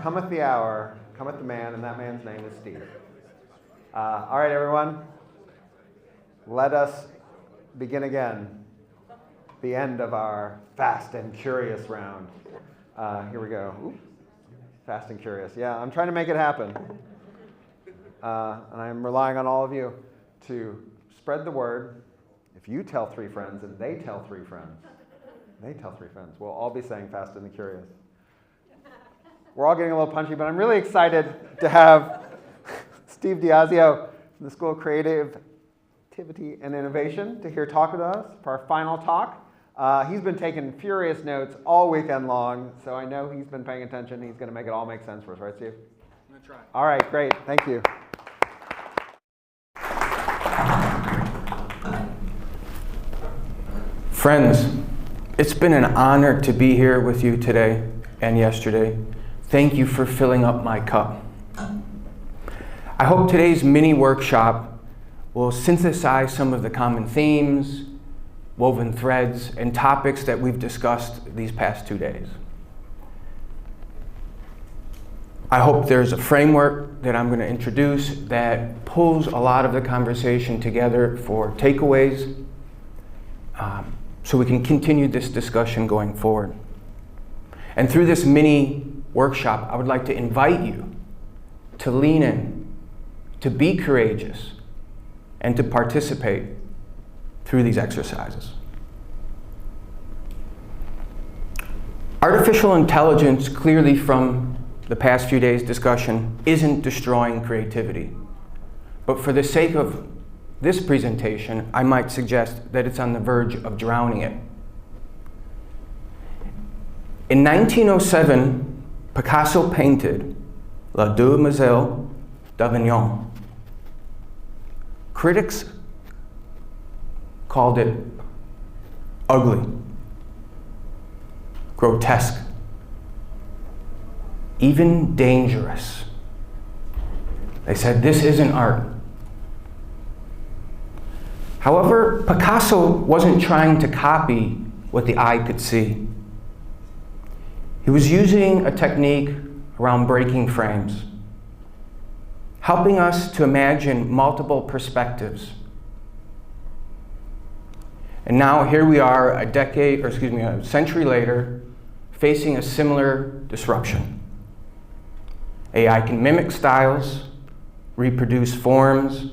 cometh the hour, cometh the man, and that man's name is Steve. All right, everyone. Let us begin again. The end of our fast and curious round. Here we go. Ooh. Fast and curious. Yeah, I'm trying to make it happen. And I'm relying on all of you to spread the word. If you tell 3 friends and they tell 3 friends, we'll all be saying fast and the curious. We're all getting a little punchy, but I'm really excited to have Steve Diasio from the School of Creativity and Innovation to here talk with us for our final talk. He's been taking furious notes all weekend long, so I know he's been paying attention. He's going to make it all make sense for us, right, Steve? I'm going to try. All right, great. Thank you. Friends, it's been an honor to be here with you today and yesterday. Thank you for filling up my cup. I hope today's mini workshop will synthesize some of the common themes, woven threads, and topics that we've discussed these past 2 days. I hope there's a framework that I'm going to introduce that pulls a lot of the conversation together for takeaways, so we can continue this discussion going forward. And through this mini workshop, I would like to invite you to lean in, to be courageous, and to participate through these exercises. Artificial intelligence, clearly from the past few days' discussion, isn't destroying creativity. But for the sake of this presentation, I might suggest that it's on the verge of drowning it. In 1907, Picasso painted La Demoiselle d'Avignon. Critics called it ugly, grotesque, even dangerous. They said, this isn't art. However, Picasso wasn't trying to copy what the eye could see. He was using a technique around breaking frames, helping us to imagine multiple perspectives. And now here we are a century later, facing a similar disruption. AI can mimic styles, reproduce forms,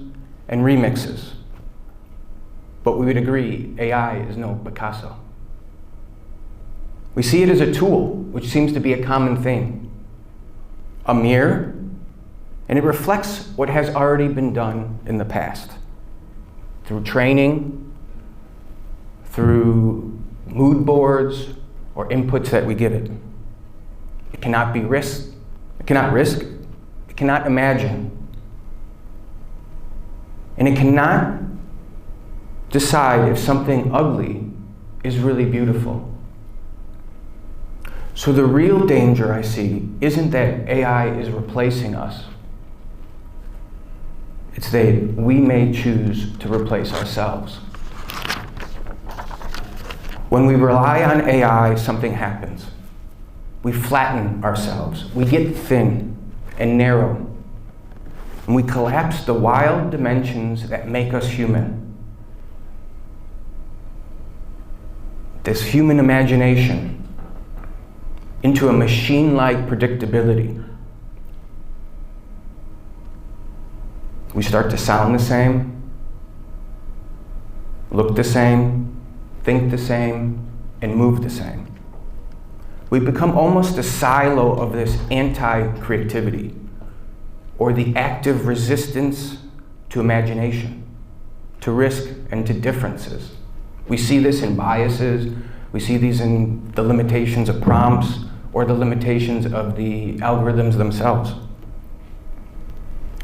and remixes. But we would agree, AI is no Picasso. We see it as a tool, which seems to be a common thing. A mirror, and it reflects what has already been done in the past. Through training, through mood boards, or inputs that we give it. It cannot be risked, it cannot imagine. And it cannot decide if something ugly is really beautiful. So the real danger I see isn't that AI is replacing us. It's that we may choose to replace ourselves. When we rely on AI, something happens. We flatten ourselves. We get thin and narrow. And we collapse the wild dimensions that make us human. This human imagination into a machine-like predictability. We start to sound the same, look the same, think the same, and move the same. We become almost a silo of this anti-creativity, or the active resistance to imagination, to risk, and to differences. We see this in biases, we see these in the limitations of prompts, or the limitations of the algorithms themselves.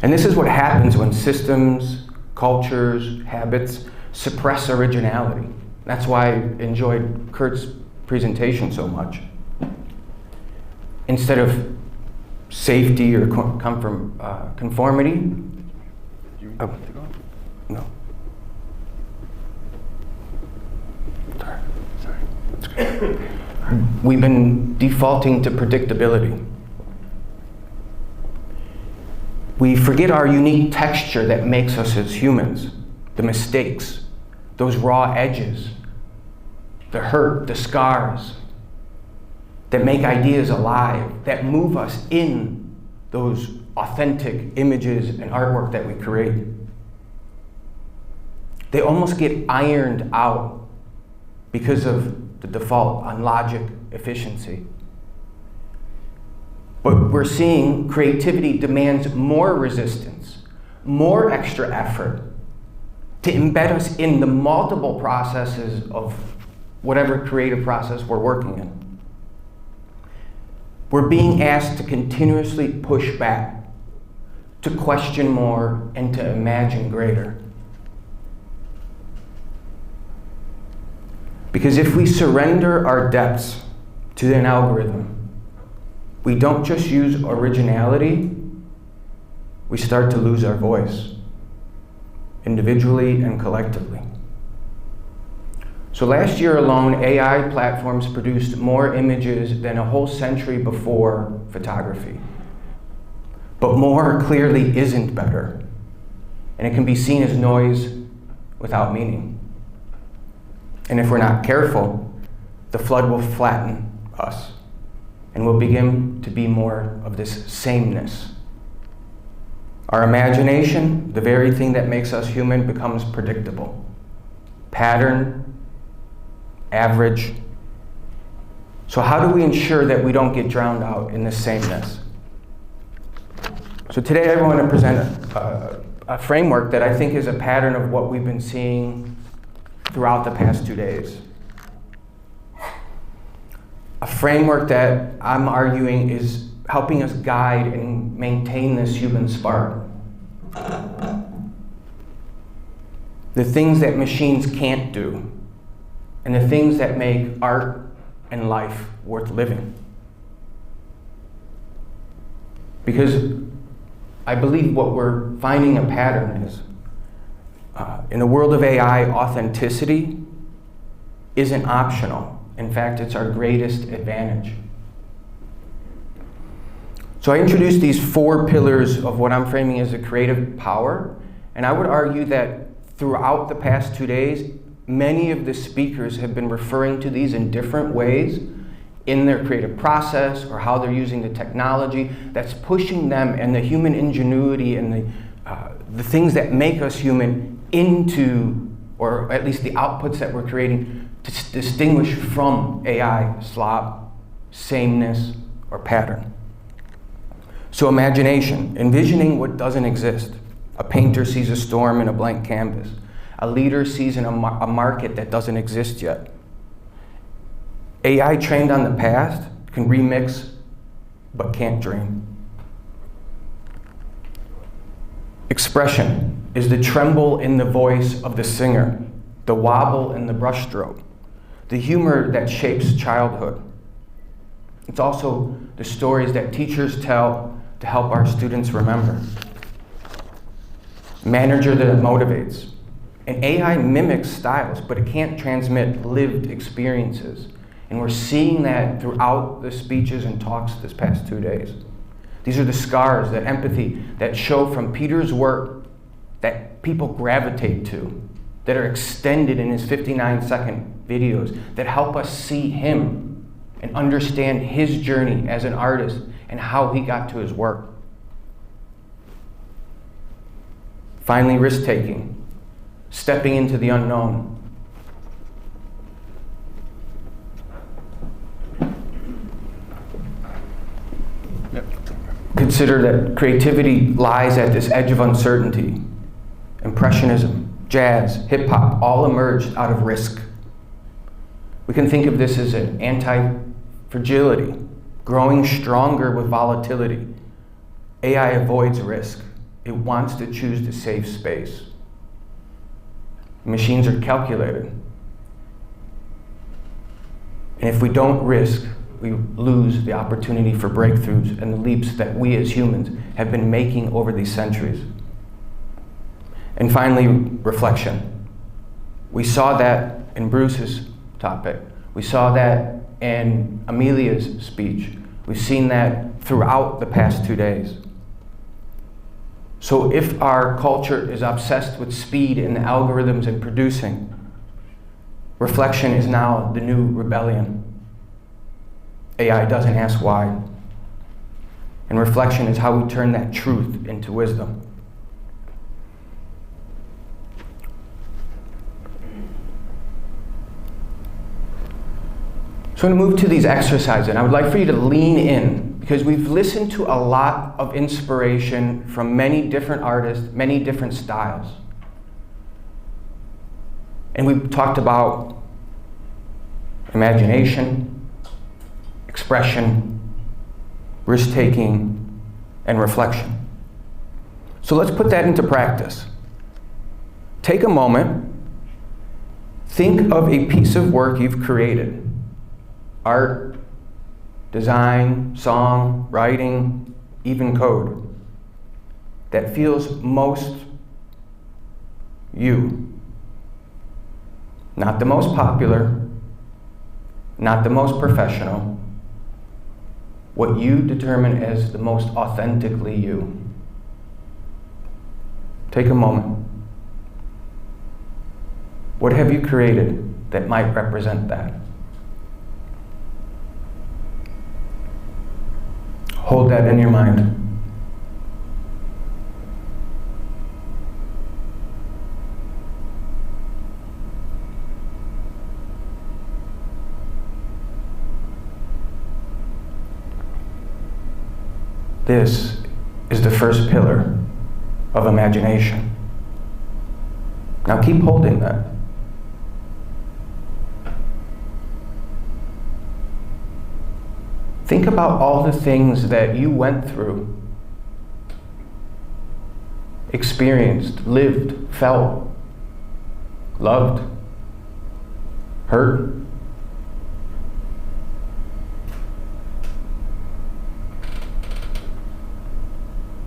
And this is what happens when systems, cultures, habits suppress originality. That's why I enjoyed Kurt's presentation so much. Instead of safety or conformity. Oh, no. Sorry. We've been defaulting to predictability. We forget our unique texture that makes us as humans, the mistakes, those raw edges, the hurt, the scars, that make ideas alive, that move us in those authentic images and artwork that we create. They almost get ironed out because of the default on logic, efficiency. But we're seeing creativity demands more resistance, more extra effort to embed us in the multiple processes of whatever creative process we're working in. We're being asked to continuously push back, to question more, and to imagine greater. Because if we surrender our depths to an algorithm, we don't just use originality, we start to lose our voice, individually and collectively. So last year alone, AI platforms produced more images than a whole century before photography. But more clearly isn't better, and it can be seen as noise without meaning. And if we're not careful, the flood will flatten us, and we'll begin to be more of this sameness. Our imagination, the very thing that makes us human, becomes predictable. Pattern, average. So how do we ensure that we don't get drowned out in this sameness? So today I want to present a framework that I think is a pattern of what we've been seeing throughout the past 2 days. A framework that I'm arguing is helping us guide and maintain this human spark. The things that machines can't do, and the things that make art and life worth living. Because I believe what we're finding a pattern is, in the world of AI, authenticity isn't optional. In fact, it's our greatest advantage. So I introduced these 4 pillars of what I'm framing as a creative power, and I would argue that throughout the past 2 days, many of the speakers have been referring to these in different ways in their creative process or how they're using the technology that's pushing them and the human ingenuity and the things that make us human into, or at least the outputs that we're creating, to distinguish from AI, slop, sameness, or pattern. So imagination, envisioning what doesn't exist. A painter sees a storm in a blank canvas. A leader sees a market that doesn't exist yet. AI trained on the past can remix, but can't dream. Expression is the tremble in the voice of the singer, the wobble in the brushstroke, the humor that shapes childhood. It's also the stories that teachers tell to help our students remember. Manager that motivates. And AI mimics styles, but it can't transmit lived experiences. And we're seeing that throughout the speeches and talks this past 2 days. These are the scars, that empathy that show from Peter's work that people gravitate to, that are extended in his 59-second videos, that help us see him and understand his journey as an artist and how he got to his work. Finally, risk-taking. Stepping into the unknown. Consider that creativity lies at this edge of uncertainty. Impressionism, jazz, hip-hop all emerged out of risk. We can think of this as an anti-fragility, growing stronger with volatility. AI avoids risk. It wants to choose the safe space. Machines are calculated. And if we don't risk, we lose the opportunity for breakthroughs and the leaps that we as humans have been making over these centuries. And finally, reflection. We saw that in Bruce's topic. We saw that in Amelia's speech. We've seen that throughout the past 2 days. So if our culture is obsessed with speed and algorithms and producing, reflection is now the new rebellion. AI doesn't ask why. And reflection is how we turn that truth into wisdom. So I'm going to move to these exercises, and I would like for you to lean in, because we've listened to a lot of inspiration from many different artists, many different styles. And we've talked about imagination, expression, risk-taking, and reflection. So let's put that into practice. Take a moment, think of a piece of work you've created. Art, design, song, writing, even code, that feels most you. Not the most popular, not the most professional, what you determine as the most authentically you. Take a moment. What have you created that might represent that? Hold that in your mind. This is the first pillar of imagination. Now keep holding that. Think about all the things that you went through, experienced, lived, felt, loved, hurt.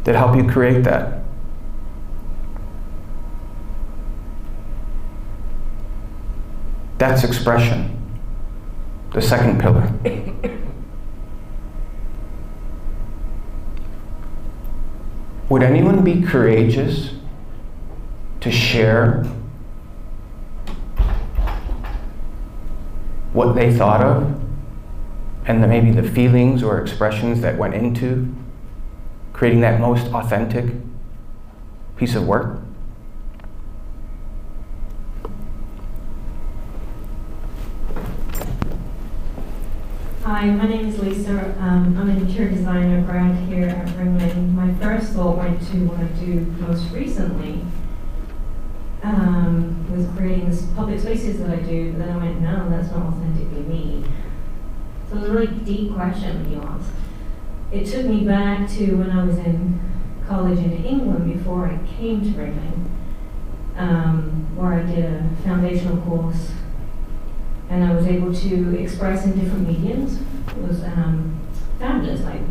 That help you create that. That's expression, the second pillar. Would anyone be courageous to share what they thought of and maybe the feelings or expressions that went into creating that most authentic piece of work? Hi, my name is Lisa. I'm an interior designer grad here at Ringling. My first thought went to what I do most recently, was creating this public spaces that I do, but then I went, no, that's not authentically me. So it was a really deep question that you asked. It took me back to when I was in college in England before I came to Ringling, where I did a foundational course. And I was able to express in different mediums. It was fabulous. Like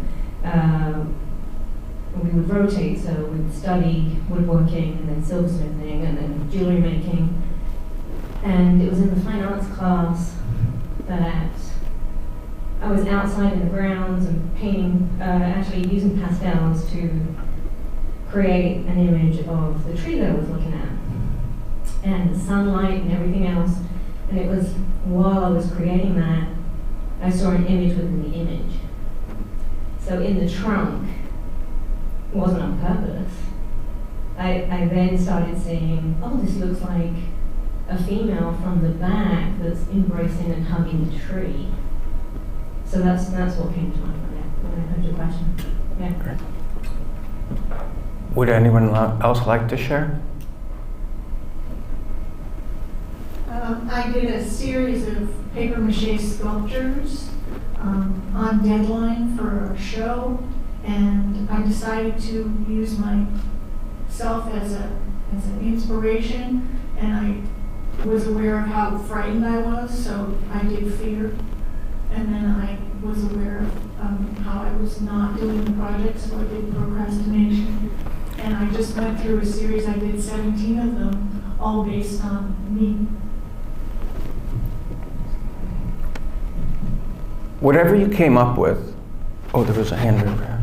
we would rotate, so we'd study woodworking and then silversmithing and then jewelry making. And it was in the fine arts class that I was outside in the grounds and painting, actually using pastels to create an image of the tree that I was looking at, and the sunlight and everything else. And it was while I was creating that, I saw an image within the image. So in the trunk, it wasn't on purpose. I then started seeing, oh, this looks like a female from the back that's embracing and hugging the tree. So that's what came to mind when I heard your question. Yeah. Great. Would anyone else like to share? I did a series of papier-mâché sculptures on deadline for a show, and I decided to use myself as an inspiration, and I was aware of how frightened I was, so I did fear, and then I was aware of how I was not doing the project, so I did procrastination, and I just went through a series. I did 17 of them, all based on me. Whatever you came up with, oh, there was a hand over here.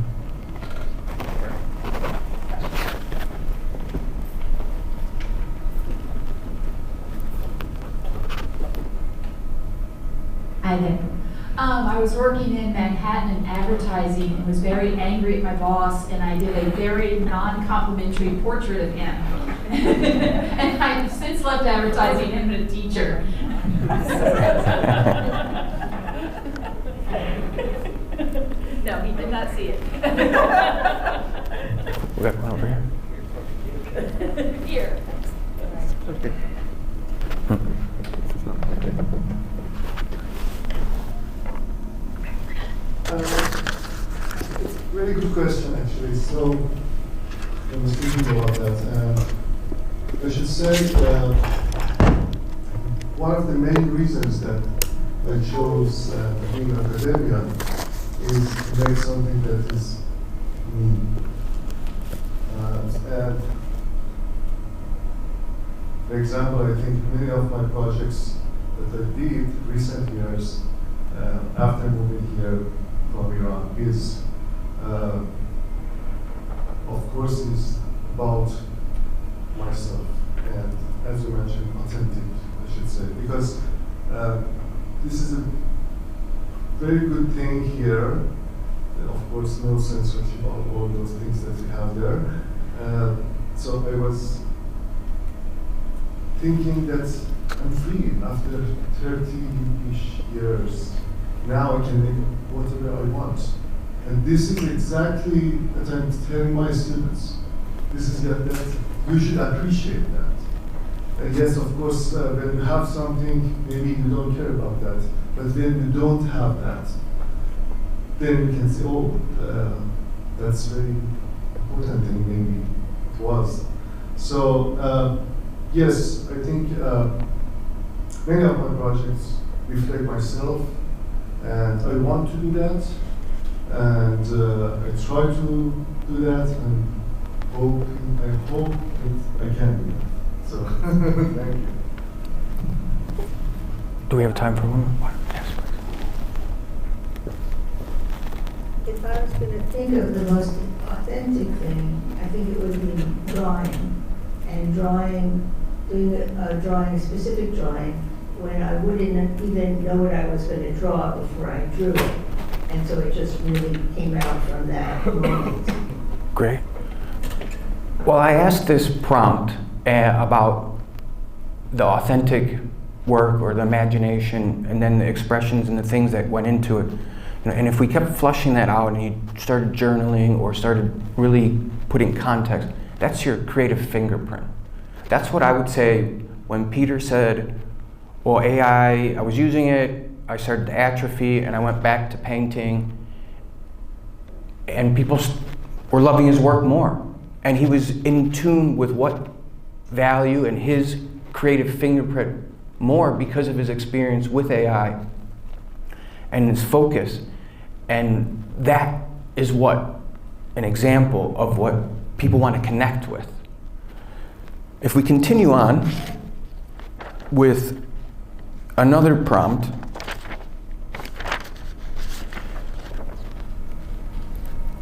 Hi there. I was working in Manhattan in advertising and was very angry at my boss, and I did a very non-complimentary portrait of him. And I've since left advertising and been a teacher. No, he did not see it. We got one over here. Here. Okay. Really good question, actually. So, I was thinking about that. I should say one of the main reasons that I chose being an academician is to make something that is me. And for example, I think many of my projects that I did recent years after moving here from Iran is, of course, is about myself and, as you mentioned, authentic, I should say, because this is a very good thing here. Of course, no censorship on all those things that we have there. So I was thinking that I'm free after 30-ish years. Now I can make whatever I want. And this is exactly what I'm telling my students. This is that you should appreciate that. And yes, of course, when you have something, maybe you don't care about that. But when you don't have that, then you can say, oh, that's very important thing, maybe it was. So, yes, I think many of my projects reflect myself, and I want to do that, and I try to do that, and I hope that I can do that. So, thank you. Do we have time for one more? Yes, please. If I was going to think of the most authentic thing, I think it would be drawing. And doing a specific drawing when I wouldn't even know what I was going to draw before I drew it. And so it just really came out from that moment. Great. Well, I asked this prompt about the authentic work or the imagination and then the expressions and the things that went into it. And if we kept flushing that out and he started journaling or started really putting context, that's your creative fingerprint. That's what I would say when Peter said, well, AI, I was using it, I started to atrophy, and I went back to painting, and people were loving his work more. And he was in tune with what value and his creative fingerprint more because of his experience with AI and his focus. And that is what an example of what people want to connect with. If we continue on with another prompt,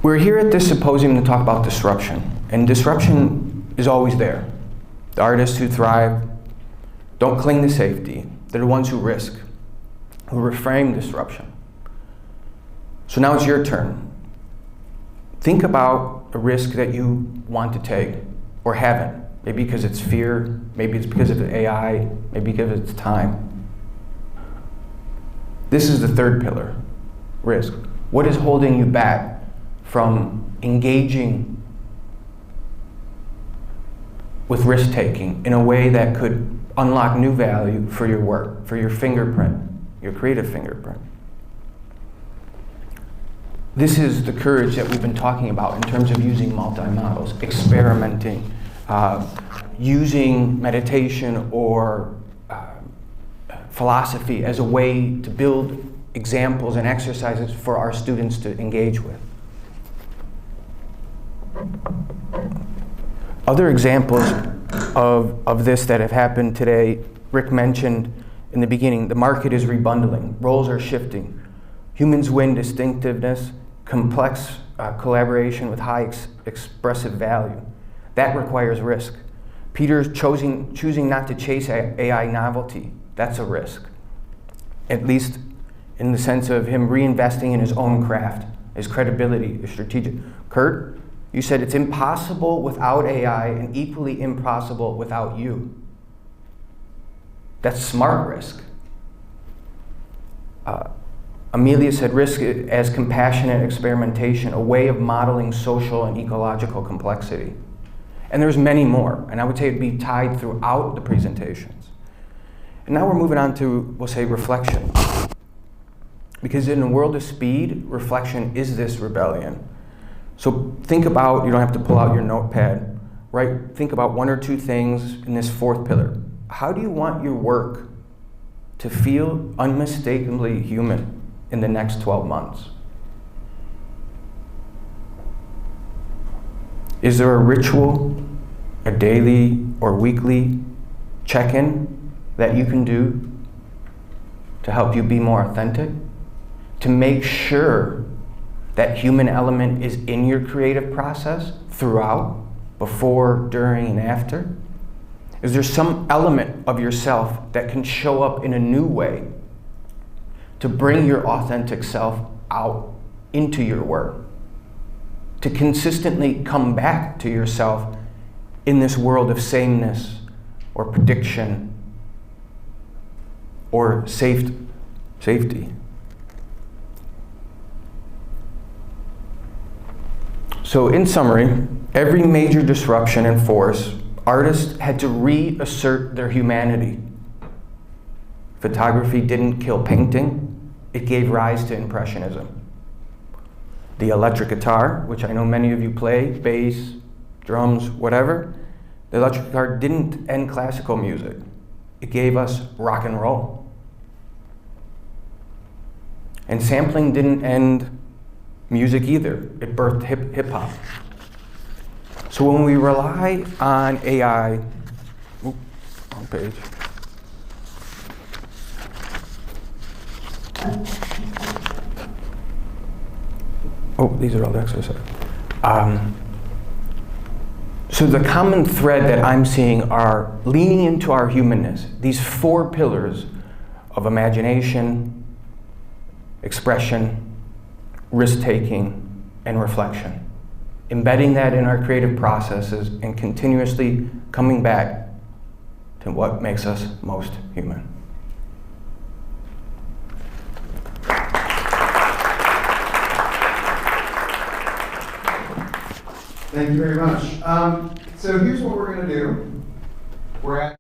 we're here at this symposium to talk about disruption, and disruption is always there. The artists who thrive don't cling to safety. They're the ones who risk, who reframe disruption. So now it's your turn. Think about a risk that you want to take or haven't. Maybe because it's fear, maybe it's because of AI, maybe because it's time. This is the third pillar, risk. What is holding you back from engaging with risk-taking in a way that could unlock new value for your work, for your fingerprint, your creative fingerprint? This is the courage that we've been talking about in terms of using multi-models, experimenting, using meditation or philosophy as a way to build examples and exercises for our students to engage with. Other examples of this that have happened today, Rick mentioned in the beginning, the market is rebundling, roles are shifting. Humans win distinctiveness, complex collaboration with high expressive value. That requires risk. Peter's choosing not to chase AI novelty. That's a risk. At least in the sense of him reinvesting in his own craft, his credibility, his strategic. Kurt, you said it's impossible without AI and equally impossible without you. That's smart risk. Amelia said risk as compassionate experimentation, a way of modeling social and ecological complexity. And there's many more, and I would say it'd be tied throughout the presentations. And now we're moving on to, we'll say, reflection. Because in a world of speed, reflection is this rebellion. So think about, you don't have to pull out your notepad, right? Think about one or two things in this fourth pillar. How do you want your work to feel unmistakably human in the next 12 months? Is there a ritual, a daily or weekly check-in that you can do to help you be more authentic? To make sure that human element is in your creative process throughout, before, during, and after? Is there some element of yourself that can show up in a new way to bring your authentic self out into your work? To consistently come back to yourself in this world of sameness or prediction or safety. So in summary, every major disruption and force, artists had to reassert their humanity. Photography didn't kill painting, it gave rise to Impressionism. The electric guitar, which I know many of you play, bass, drums, whatever, the electric guitar didn't end classical music. It gave us rock and roll. And sampling didn't end music either. It birthed hip hop. So when we rely on AI, wrong page. Oh, these are all the exercises. So the common thread that I'm seeing are leaning into our humanness, these four pillars of imagination, expression, risk-taking, and reflection. Embedding that in our creative processes and continuously coming back to what makes us most human. Thank you very much. So here's what we're going to do. We're at